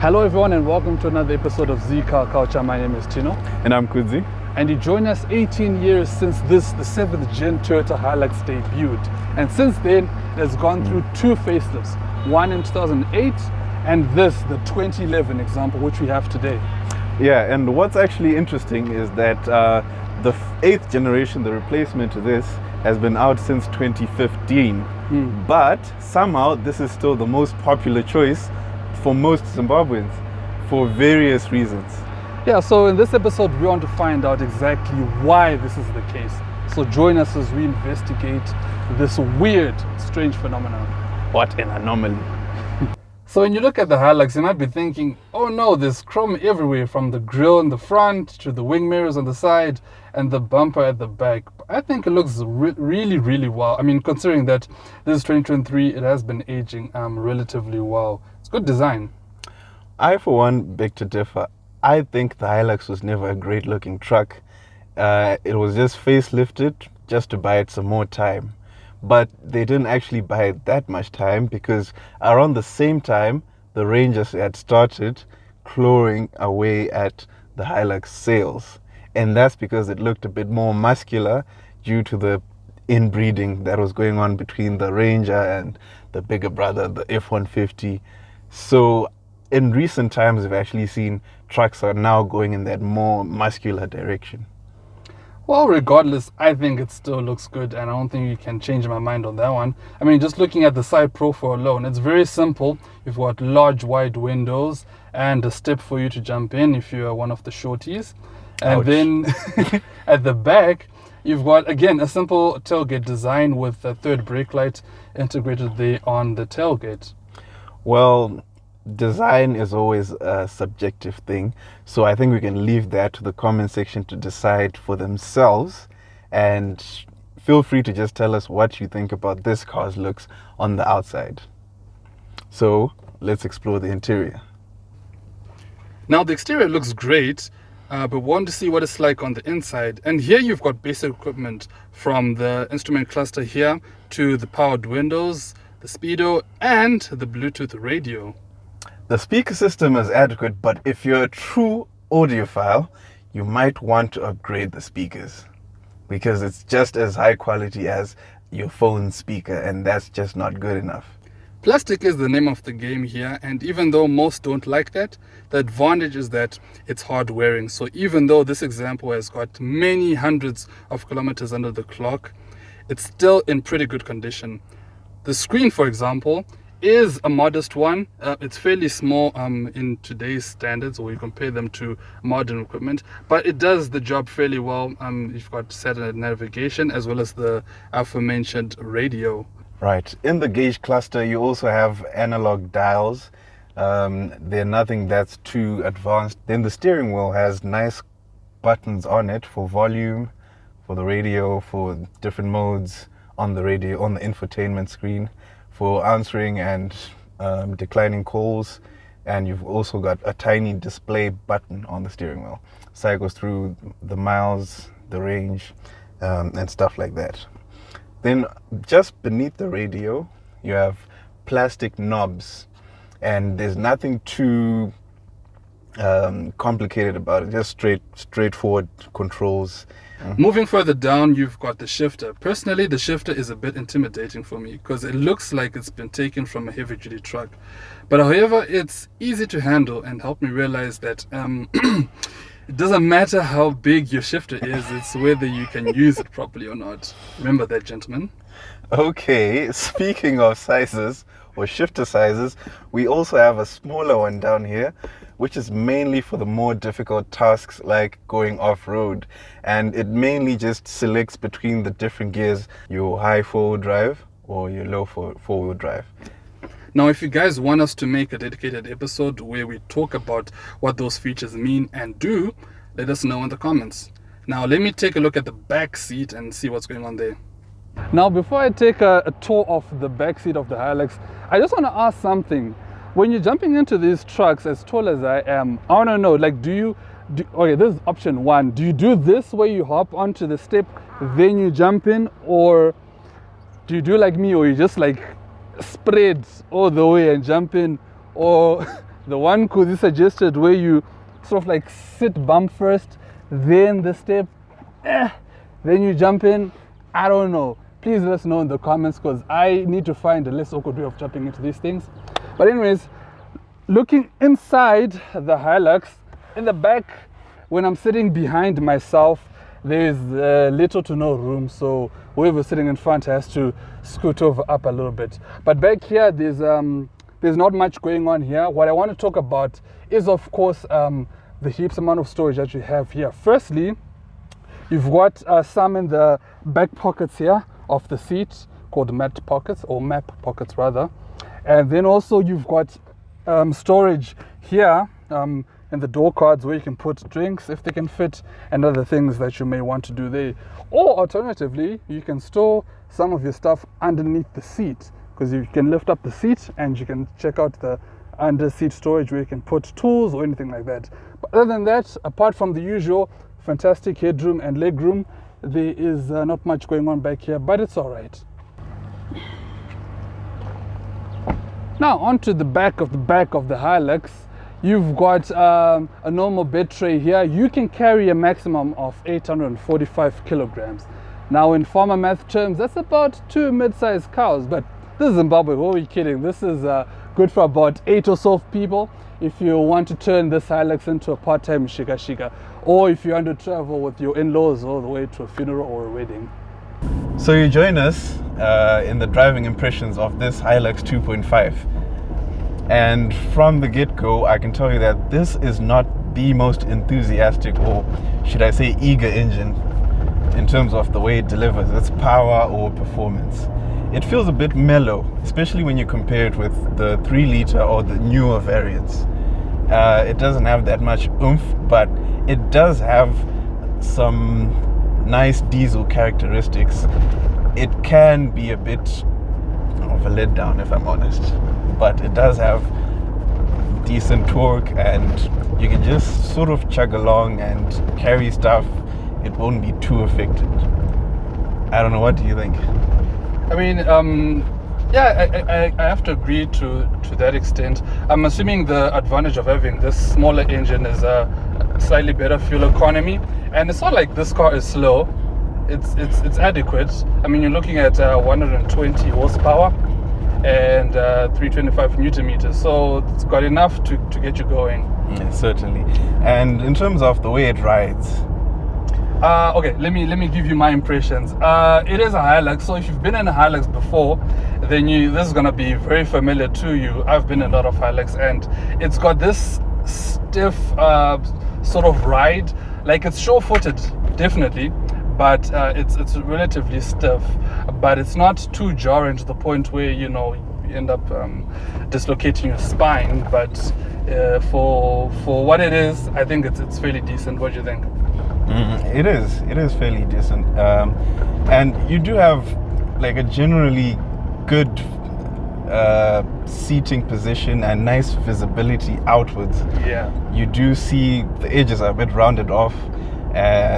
Hello everyone and welcome to another episode of Z-CarCulture. My name is Tino. And I'm Kudzi. And you join us 18 years since the 7th gen Toyota Hilux debuted. And since then, it has gone through two facelifts. One in 2008 and this, the 2011 example, which we have today. Yeah, and what's actually interesting is that the 8th generation, the replacement to this, has been out since 2015. But somehow this is still the most popular choice for most Zimbabweans for various reasons. Yeah, so in this episode we want to find out exactly why this is the case. So join us as we investigate this weird, strange phenomenon. What an anomaly. So when you look at the Hilux, you might be thinking, oh no, there's chrome everywhere, from the grille in the front to the wing mirrors on the side and the bumper at the back. I think it looks really well. I mean, considering that this is 2023, it has been aging relatively well. It's good design. I, for one, beg to differ. I think the Hilux was never a great looking truck. It was just facelifted just to buy it some more time. But they didn't actually buy it that much time, because around the same time, the Rangers had started clawing away at the Hilux sales. And that's because it looked a bit more muscular due to the inbreeding that was going on between the Ranger and the bigger brother, the F-150. So in recent times, we've actually seen trucks are now going in that more muscular direction. Well, regardless, I think it still looks good, and I don't think you can change my mind on that one. I mean, just looking at the side profile alone, it's very simple. You've got large, wide windows and a step for you to jump in if you're one of the shorties. And then at the back, you've got, again, a simple tailgate design with a third brake light integrated there on the tailgate. Well, design is always a subjective thing, so I think we can leave that to the comment section to decide for themselves, and feel free to just tell us what you think about this car's looks on the outside. So let's explore the interior. Now the exterior looks great, but we want to see what it's like on the inside. And here you've got basic equipment, from the instrument cluster here to the powered windows, the speedo, and the Bluetooth radio. The speaker system is adequate, but if you're a true audiophile, you might want to upgrade the speakers, because it's just as high quality as your phone speaker, and that's just not good enough. Plastic is the name of the game here, and even though most don't like that, the advantage is that it's hard wearing. So even though this example has got many hundreds of kilometers under the clock, it's still in pretty good condition. The screen, for example, is a modest one. It's fairly small in today's standards, or you compare them to modern equipment, but it does the job fairly well. You've got satellite navigation as well as the aforementioned radio. Right. In the gauge cluster, you also have analog dials. They're nothing that's too advanced. Then the steering wheel has nice buttons on it for volume, for the radio, for different modes on the radio, on the infotainment screen, for answering and declining calls. And you've also got a tiny display button on the steering wheel. Cycles through the miles, the range, and stuff like that. Then just beneath the radio, you have plastic knobs, and there's nothing too complicated about it, just straightforward controls. Moving further down, you've got the shifter. Personally, the shifter is a bit intimidating for me because it looks like it's been taken from a heavy-duty truck. But however, it's easy to handle and helped me realize that it doesn't matter how big your shifter is, it's whether you can use it properly or not. Remember that, gentlemen. Okay, speaking of sizes or shifter sizes, we also have a smaller one down here, which is mainly for the more difficult tasks like going off-road. And it mainly just selects between the different gears, your high four-wheel drive or your low four-wheel drive. Now, if you guys want us to make a dedicated episode where we talk about what those features mean and do, let us know in the comments. Now, let me take a look at the back seat and see what's going on there. Now, before I take a tour of the back seat of the Hilux, I just want to ask something. When you're jumping into these trucks, as tall as I am, I want to know, like, okay, this is option one. Do you do this where you hop onto the step, then you jump in? Or do you do like me, or you just like spread all the way and jump in? Or the one Kudzi suggested where you sort of like sit bump first, then the step, then you jump in. I don't know. Please let us know in the comments, because I need to find a less awkward way of jumping into these things. But anyways, looking inside the Hilux, in the back, when I'm sitting behind myself, there is little to no room, so whoever's sitting in front has to scoot over up a little bit. But back here, there's not much going on here. What I want to talk about is, of course, the heaps amount of storage that you have here. Firstly, you've got some in the back pockets here of the seat, called map pockets rather. And then also you've got storage here in the door cards, where you can put drinks if they can fit, and other things that you may want to do there. Or alternatively, you can store some of your stuff underneath the seat, because you can lift up the seat and you can check out the under seat storage where you can put tools or anything like that. But other than that, apart from the usual fantastic headroom and legroom, there is not much going on back here, but it's all right. Now onto the back of the Hilux. You've got a normal bed tray here. You can carry a maximum of 845 kilograms. Now in farmer math terms, that's about 2 mid-sized cows, but this is Zimbabwe, what are we kidding? This is good for about 8 or so people if you want to turn this Hilux into a part-time shika, or if you want to travel with your in-laws all the way to a funeral or a wedding. So you join us in the driving impressions of this Hilux 2.5. And from the get-go, I can tell you that this is not the most enthusiastic, or should I say eager, engine in terms of the way it delivers its power or performance. It feels a bit mellow, especially when you compare it with the 3-liter or the newer variants. It doesn't have that much oomph, but it does have some nice diesel characteristics. It can be a bit of a letdown, if I'm honest, but it does have decent torque, and you can just sort of chug along and carry stuff. It won't be too affected. I don't know, what do you think? I mean, yeah, I have to agree to that extent. I'm assuming the advantage of having this smaller engine is a slightly better fuel economy, and it's not like this car is slow. It's adequate. I mean, you're looking at 120 horsepower and 325 newton meters, so it's got enough to get you going. Yeah, certainly. And in terms of the way it rides, okay, let me give you my impressions. It is a Hilux, so if you've been in a Hilux before, then this is gonna be very familiar to you. I've been in a lot of Hilux, and it's got this stiff sort of ride. Like, it's sure-footed, definitely, but it's relatively stiff. But it's not too jarring to the point where you end up dislocating your spine. But for what it is, I think it's fairly decent. What do you think? It is fairly decent, and you do have like a generally good seating position and nice visibility outwards. Yeah, you do see the edges are a bit rounded off,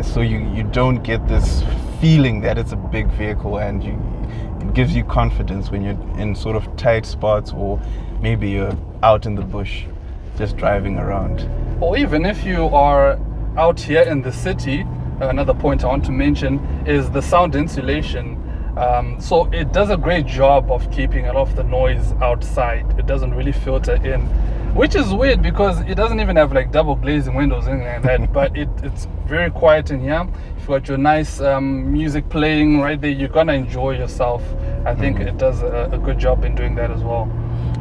so you don't get this feeling that it's a big vehicle, and it gives you confidence when you're in sort of tight spots, or maybe you're out in the bush just driving around, or even if you are out here in the city. Another point I want to mention is the sound insulation. So it does a great job of keeping a lot of the noise outside. It doesn't really filter in, which is weird because it doesn't even have like double glazing windows, anything like that. But it's very quiet in here. You've got your nice music playing right there. You're gonna enjoy yourself. I think it does a good job in doing that as well.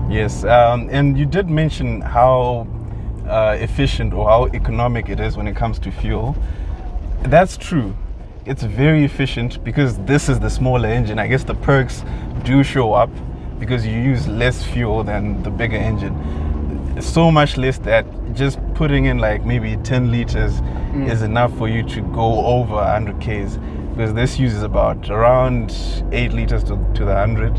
Yes, and you did mention how efficient or how economic it is when it comes to fuel. That's true. It's very efficient because this is the smaller engine. I guess the perks do show up because you use less fuel than the bigger engine. So much less that just putting in like maybe 10 liters is enough for you to go over 100 Ks, because this uses about around 8 liters to the 100.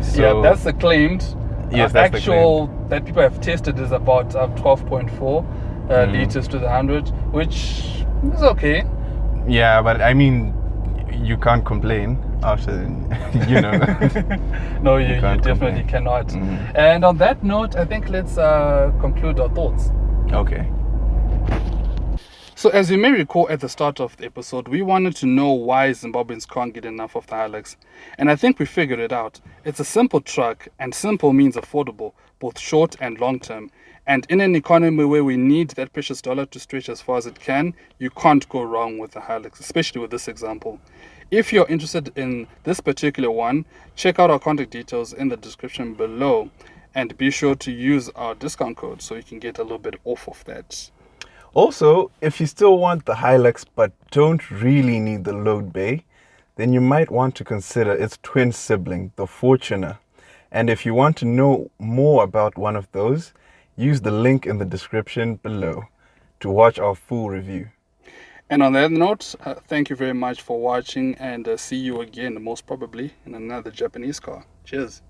So, yeah, that's the claimed. Yes, that's actual the claim that people have tested is about 12.4 liters to the 100, which is okay. Yeah, but I mean, you can't complain. after, you know. No, you can't definitely complain. cannot. And on that note, I think let's conclude our thoughts. Okay. So as you may recall at the start of the episode, we wanted to know why Zimbabweans can't get enough of the Hilux. And I think we figured it out. It's a simple truck, and simple means affordable, both short and long term. And in an economy where we need that precious dollar to stretch as far as it can, you can't go wrong with the Hilux, especially with this example. If you're interested in this particular one, check out our contact details in the description below. And be sure to use our discount code so you can get a little bit off of that. Also, if you still want the Hilux but don't really need the load bay, then you might want to consider its twin sibling, the Fortuner. And if you want to know more about one of those, use the link in the description below to watch our full review. And on that note, thank you very much for watching, and see you again, most probably in another Japanese car. Cheers.